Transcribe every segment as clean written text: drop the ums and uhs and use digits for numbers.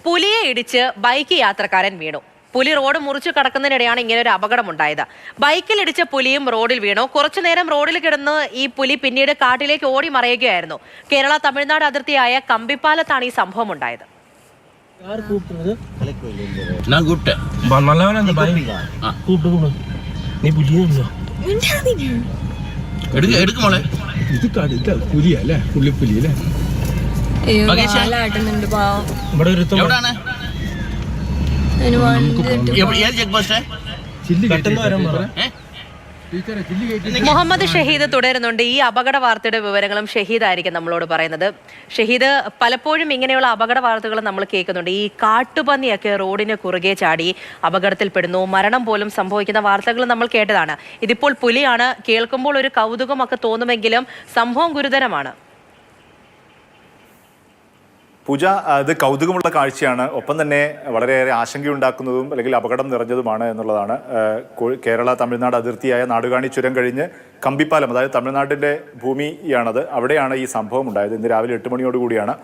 പുലിയെ ഇടിച്ച് ബൈക്ക് യാത്രക്കാരൻ വീണു. പുലി റോഡ് മുറിച്ചു കടക്കുന്നതിനിടെയാണ് ഇങ്ങനെ ഒരു അപകടമുണ്ടായത്. ബൈക്കിൽ ഇടിച്ച പുലിയും റോഡിൽ വീണു. കുറച്ചുനേരം റോഡിൽ കിടന്ന് ഈ പുലി പിന്നീട് കാട്ടിലേക്ക് ഓടി മറയുകയായിരുന്നു. കേരള തമിഴ്നാട് അതിർത്തിയായ കമ്പിപ്പാലത്താണ് ഈ സംഭവം ഉണ്ടായത്. മുഹമ്മദ് ഷഹീദ് തുടരുന്നുണ്ട്. ഈ അപകട വാർത്തയുടെ വിവരങ്ങളും ഷഹീദായിരിക്കും നമ്മളോട് പറയുന്നത്. ഷഹീദ്, പലപ്പോഴും ഇങ്ങനെയുള്ള അപകട വാർത്തകൾ നമ്മൾ കേൾക്കുന്നുണ്ട്. ഈ കാട്ടുപന്നിയൊക്കെ റോഡിന് കുറുകെ ചാടി അപകടത്തിൽപ്പെടുന്നു, മരണം പോലും സംഭവിക്കുന്ന വാർത്തകൾ നമ്മൾ കേട്ടതാണ്. ഇതിപ്പോൾ പുലിയാണ്. കേൾക്കുമ്പോൾ ഒരു കൗതുകമൊക്കെ തോന്നുമെങ്കിലും സംഭവം ഗുരുതരമാണ്. പൂജ, ഇത് കൗതുകമുള്ള കാഴ്ചയാണ്. ഒപ്പം തന്നെ വളരെയേറെ ആശങ്കയുണ്ടാക്കുന്നതും അല്ലെങ്കിൽ അപകടം നിറഞ്ഞതുമാണ് എന്നുള്ളതാണ്. കേരള തമിഴ്നാട് അതിർത്തിയായ നാടുകാണി ചുരം കഴിഞ്ഞ് കമ്പിപ്പാലം, അതായത് തമിഴ്നാട്ടിൻ്റെ ഭൂമിയാണത്, അവിടെയാണ് ഈ സംഭവം ഉണ്ടായത്. ഇന്ന് രാവിലെ 8 മണിയോടുകൂടിയാണ്.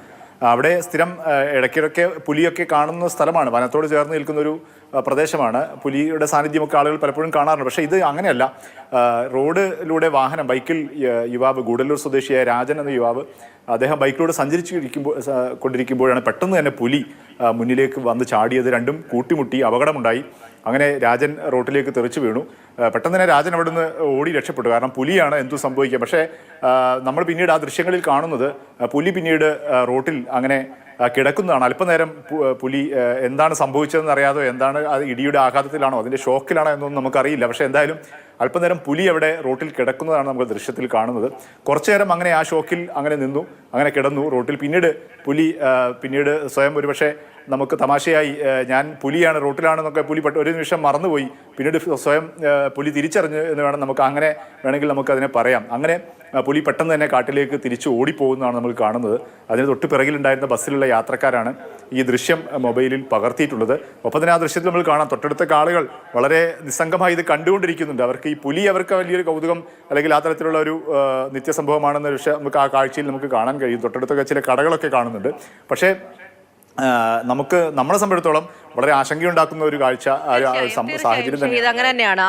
അവിടെ സ്ഥിരം ഇടയ്ക്കിടയ്ക്ക് പുലിയൊക്കെ കാണുന്ന സ്ഥലമാണ്. വനത്തോട് ചേർന്ന് നിൽക്കുന്നൊരു പ്രദേശമാണ്. പുലിയുടെ സാന്നിധ്യമൊക്കെ ആളുകൾ പലപ്പോഴും കാണാറുണ്ട്. പക്ഷേ ഇത് അങ്ങനെയല്ല. റോഡിലൂടെ വാഹനം, ബൈക്കിൽ യുവാവ്, ഗൂഡല്ലൂർ സ്വദേശിയായ രാജൻ എന്ന യുവാവ്, അദ്ദേഹം ബൈക്കിലൂടെ കൊണ്ടിരിക്കുമ്പോഴാണ് പെട്ടെന്ന് തന്നെ പുലി മുന്നിലേക്ക് വന്ന് ചാടിയത്. രണ്ടും കൂട്ടിമുട്ടി അപകടമുണ്ടായി. അങ്ങനെ രാജൻ റോട്ടിലേക്ക് തെറിച്ചു വീണു. പെട്ടെന്ന് തന്നെ രാജൻ അവിടെ നിന്ന് ഓടി രക്ഷപ്പെട്ടു. കാരണം പുലിയാണ്, എന്തു സംഭവിക്കുക. പക്ഷേ നമ്മൾ പിന്നീട് ആ ദൃശ്യങ്ങളിൽ കാണുന്നത് പുലി പിന്നീട് റോട്ടിൽ അങ്ങനെ കിടക്കുന്നതാണ്. അല്പനേരം പുലി എന്താണ് സംഭവിച്ചതെന്ന് അറിയാതോ, എന്താണ് അത് ഇടിയുടെ ആഘാതത്തിലാണോ അതിൻ്റെ ഷോക്കിലാണോ എന്നൊന്നും നമുക്കറിയില്ല. പക്ഷേ എന്തായാലും അല്പനേരം പുലി അവിടെ റോട്ടിൽ കിടക്കുന്നതാണ് നമ്മൾ ദൃശ്യത്തിൽ കാണുന്നത്. കുറച്ചു നേരം അങ്ങനെ ആ ഷോക്കിൽ അങ്ങനെ നിന്നു, അങ്ങനെ കിടന്നു റോട്ടിൽ. പിന്നീട് സ്വയം ഒരുപക്ഷെ നമുക്ക് തമാശയായി ഞാൻ പുലിയാണ്, റോട്ടിലാണെന്നൊക്കെ പുലി ഒരു നിമിഷം മറന്നുപോയി. പിന്നീട് സ്വയം പുലി തിരിച്ചറിഞ്ഞു എന്ന് വേണമെങ്കിൽ നമുക്ക് അതിനെ പറയാം. അങ്ങനെ പുലി പെട്ടെന്ന് തന്നെ കാട്ടിലേക്ക് തിരിച്ചു ഓടിപ്പോകുന്നതാണ് നമ്മൾ കാണുന്നത്. അതിന് തൊട്ട് പിറകിലുണ്ടായിരുന്ന ബസ്സിലുള്ള യാത്രക്കാരാണ് ഈ ദൃശ്യം മൊബൈലിൽ പകർത്തിയിട്ടുള്ളത്. ഒപ്പം തന്നെ ആ ദൃശ്യത്തിൽ നമ്മൾ കാണാം, തൊട്ടടുത്ത ആളുകൾ വളരെ നിസ്സംഗമായി ഇത് കണ്ടുകൊണ്ടിരിക്കുന്നുണ്ട്. അവർക്ക് ഈ പുലി അവർക്ക് വലിയൊരു കൗതുകം അല്ലെങ്കിൽ ആ തരത്തിലുള്ള ഒരു നിത്യസംഭവമാണെന്ന വിഷയം നമുക്ക് ആ കാഴ്ചയിൽ നമുക്ക് കാണാൻ കഴിയും. തൊട്ടടുത്തൊക്കെ ചില കടകളൊക്കെ കാണുന്നുണ്ട്. പക്ഷേ നമ്മളെ സംബന്ധിച്ചിടത്തോളം വളരെ ആശങ്കയുണ്ടാക്കുന്ന ഒരു കാഴ്ച സാഹചര്യം തന്നെ. അങ്ങനെ തന്നെയാണ്.